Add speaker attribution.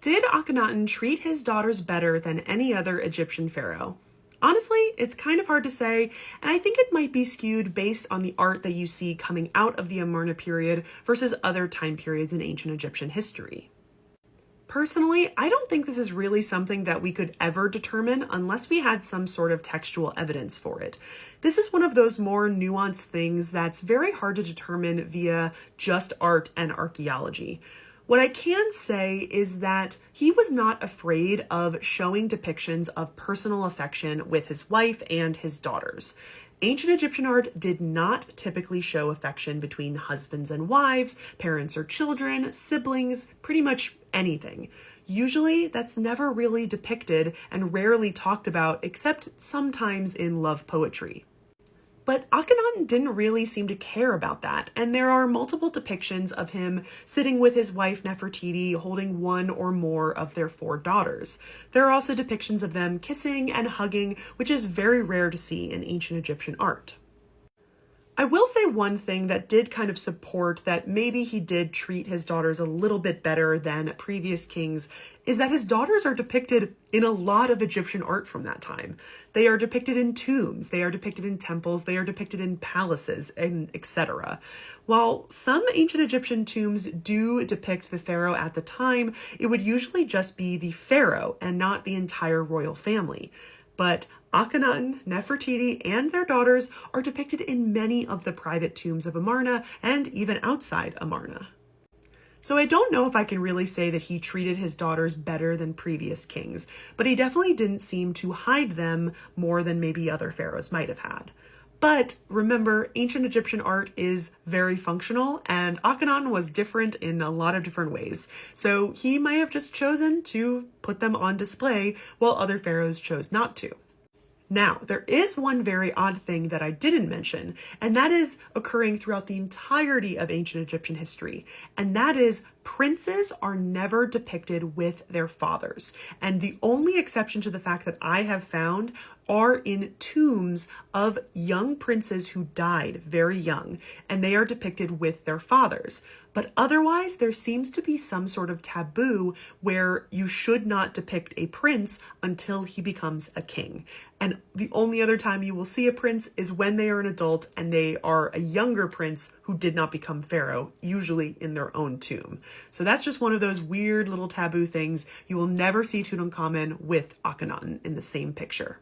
Speaker 1: Did Akhenaten treat his daughters better than any other Egyptian pharaoh? Honestly, it's kind of hard to say, and I think it might be skewed based on the art that you see coming out of the Amarna period versus other time periods in ancient Egyptian history. Personally, I don't think this is really something that we could ever determine unless we had some sort of textual evidence for it. This is one of those more nuanced things that's very hard to determine via just art and archaeology. What I can say is that he was not afraid of showing depictions of personal affection with his wife and his daughters. Ancient Egyptian art did not typically show affection between husbands and wives, parents or children, siblings, pretty much anything. Usually, that's never really depicted and rarely talked about except sometimes in love poetry. But Akhenaten didn't really seem to care about that, and there are multiple depictions of him sitting with his wife Nefertiti holding one or more of their 4 daughters. There are also depictions of them kissing and hugging, which is very rare to see in ancient Egyptian art. I will say one thing that did kind of support that maybe he did treat his daughters a little bit better than previous kings is that his daughters are depicted in a lot of Egyptian art from that time. They are depicted in tombs, they are depicted in temples, they are depicted in palaces, and etc. While some ancient Egyptian tombs do depict the pharaoh at the time, it would usually just be the pharaoh and not the entire royal family. But Akhenaten, Nefertiti, and their daughters are depicted in many of the private tombs of Amarna and even outside Amarna. So I don't know if I can really say that he treated his daughters better than previous kings, but he definitely didn't seem to hide them more than maybe other pharaohs might have had. But remember, ancient Egyptian art is very functional, and Akhenaten was different in a lot of different ways. So he might have just chosen to put them on display while other pharaohs chose not to. Now, there is one very odd thing that I didn't mention, and that is occurring throughout the entirety of ancient Egyptian history, and that is princes are never depicted with their fathers. And the only exception to the fact that I have found are in tombs of young princes who died very young, and they are depicted with their fathers. But otherwise, there seems to be some sort of taboo where you should not depict a prince until he becomes a king. And the only other time you will see a prince is when they are an adult and they are a younger prince who did not become pharaoh, usually in their own tomb. So that's just one of those weird little taboo things. You will never see Tutankhamun with Akhenaten in the same picture.